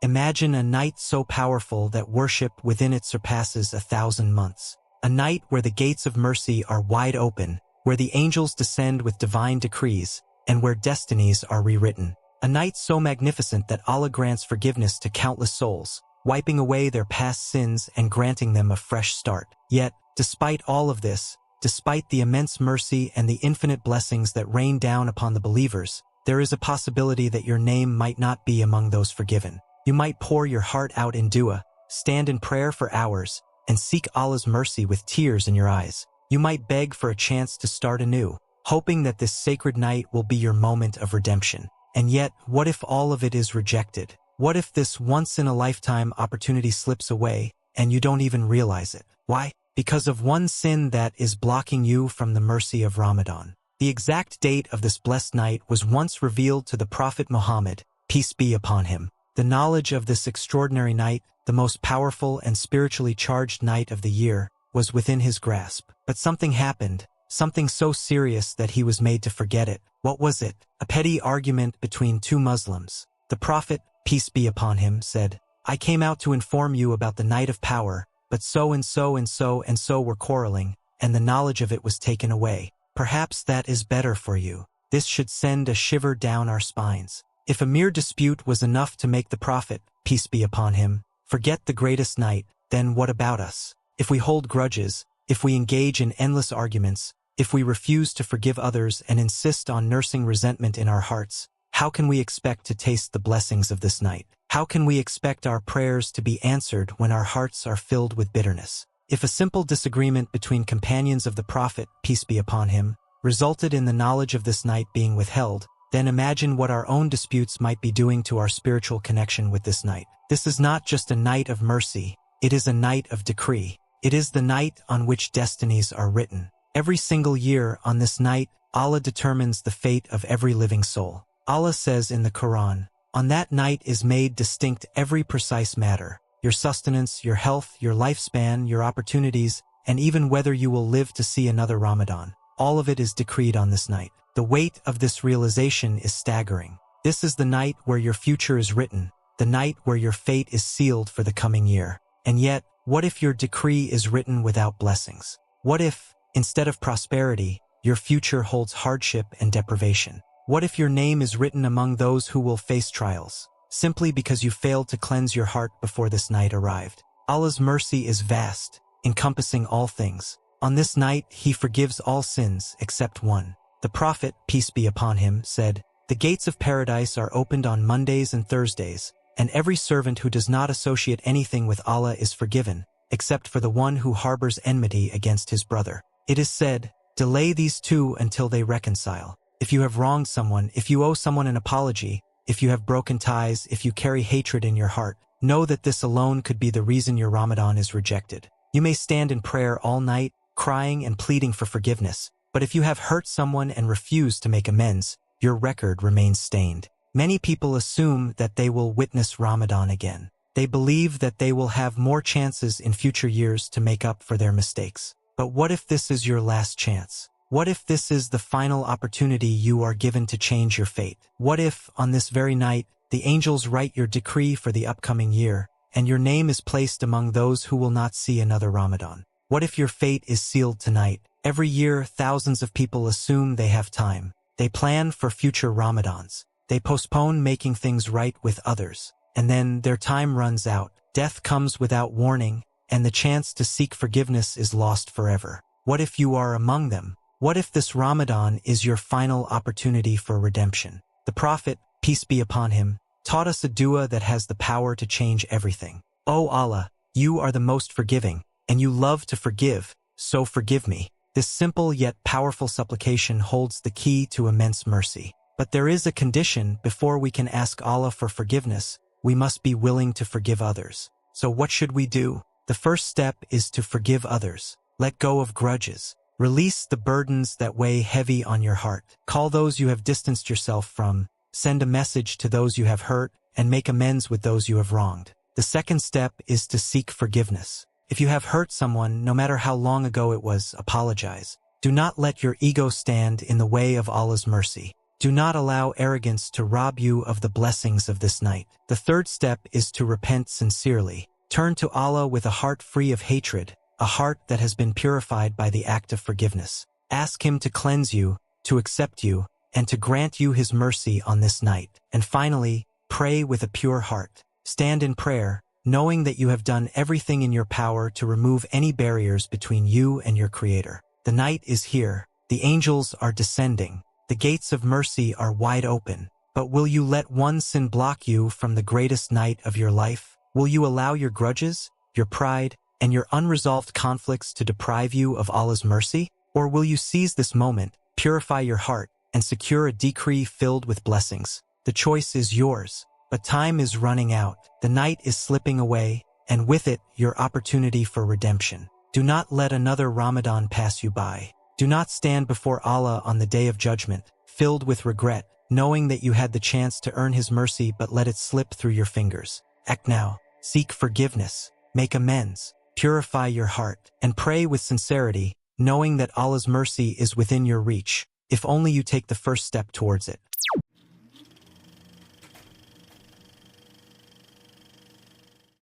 Imagine a night so powerful that worship within it surpasses 1,000 months. A night where the gates of mercy are wide open, where the angels descend with divine decrees, and where destinies are rewritten. A night so magnificent that Allah grants forgiveness to countless souls, wiping away their past sins and granting them a fresh start. Yet, despite all of this, despite the immense mercy and the infinite blessings that rain down upon the believers, there is a possibility that your name might not be among those forgiven. You might pour your heart out in dua, stand in prayer for hours, and seek Allah's mercy with tears in your eyes. You might beg for a chance to start anew, hoping that this sacred night will be your moment of redemption. And yet, what if all of it is rejected? What if this once-in-a-lifetime opportunity slips away, and you don't even realize it? Why? Because of one sin that is blocking you from the mercy of Ramadan. The exact date of this blessed night was once revealed to the Prophet Muhammad, peace be upon him. The knowledge of this extraordinary night, the most powerful and spiritually charged night of the year, was within his grasp. But something happened, something so serious that he was made to forget it. What was it? A petty argument between two Muslims. The Prophet, peace be upon him, said, "I came out to inform you about the night of power, but so and so and so and so were quarreling, and the knowledge of it was taken away. Perhaps that is better for you. This should send a shiver down our spines." If a mere dispute was enough to make the Prophet, peace be upon him, forget the greatest night, then what about us? If we hold grudges, if we engage in endless arguments, if we refuse to forgive others and insist on nursing resentment in our hearts, how can we expect to taste the blessings of this night? How can we expect our prayers to be answered when our hearts are filled with bitterness? If a simple disagreement between companions of the Prophet, peace be upon him, resulted in the knowledge of this night being withheld, then imagine what our own disputes might be doing to our spiritual connection with this night. This is not just a night of mercy, it is a night of decree. It is the night on which destinies are written. Every single year on this night, Allah determines the fate of every living soul. Allah says in the Quran, "On that night is made distinct every precise matter, your sustenance, your health, your lifespan, your opportunities, and even whether you will live to see another Ramadan. All of it is decreed on this night." The weight of this realization is staggering. This is the night where your future is written, the night where your fate is sealed for the coming year. And yet, what if your decree is written without blessings? What if, instead of prosperity, your future holds hardship and deprivation? What if your name is written among those who will face trials, simply because you failed to cleanse your heart before this night arrived? Allah's mercy is vast, encompassing all things. On this night, He forgives all sins except one. The Prophet, peace be upon him, said, "The gates of paradise are opened on Mondays and Thursdays, and every servant who does not associate anything with Allah is forgiven, except for the one who harbors enmity against his brother." It is said, delay these two until they reconcile. If you have wronged someone, if you owe someone an apology, if you have broken ties, if you carry hatred in your heart, know that this alone could be the reason your Ramadan is rejected. You may stand in prayer all night, crying and pleading for forgiveness, but if you have hurt someone and refuse to make amends, your record remains stained. Many people assume that they will witness Ramadan again. They believe that they will have more chances in future years to make up for their mistakes. But what if this is your last chance? What if this is the final opportunity you are given to change your fate? What if, on this very night, the angels write your decree for the upcoming year, and your name is placed among those who will not see another Ramadan? What if your fate is sealed tonight? Every year, thousands of people assume they have time. They plan for future Ramadans. They postpone making things right with others. And then their time runs out. Death comes without warning, and the chance to seek forgiveness is lost forever. What if you are among them? What if this Ramadan is your final opportunity for redemption? The Prophet, peace be upon him, taught us a dua that has the power to change everything. "O Allah, you are the most forgiving, and you love to forgive, so forgive me." This simple yet powerful supplication holds the key to immense mercy. But there is a condition before we can ask Allah for forgiveness. We must be willing to forgive others. So what should we do? The first step is to forgive others. Let go of grudges. Release the burdens that weigh heavy on your heart. Call those you have distanced yourself from. Send a message to those you have hurt, and make amends with those you have wronged. The second step is to seek forgiveness. If you have hurt someone, no matter how long ago it was, apologize. Do not let your ego stand in the way of Allah's mercy. Do not allow arrogance to rob you of the blessings of this night. The third step is to repent sincerely. Turn to Allah with a heart free of hatred, a heart that has been purified by the act of forgiveness. Ask Him to cleanse you, to accept you, and to grant you His mercy on this night. And finally, pray with a pure heart. Stand in prayer, knowing that you have done everything in your power to remove any barriers between you and your Creator. The night is here. The angels are descending. The gates of mercy are wide open. But will you let one sin block you from the greatest night of your life? Will you allow your grudges, your pride, and your unresolved conflicts to deprive you of Allah's mercy? Or will you seize this moment, purify your heart, and secure a decree filled with blessings? The choice is yours, but time is running out. The night is slipping away, and with it, your opportunity for redemption. Do not let another Ramadan pass you by. Do not stand before Allah on the day of judgment, filled with regret, knowing that you had the chance to earn His mercy but let it slip through your fingers. Act now. Seek forgiveness. Make amends. Purify your heart, and pray with sincerity, knowing that Allah's mercy is within your reach, if only you take the first step towards it.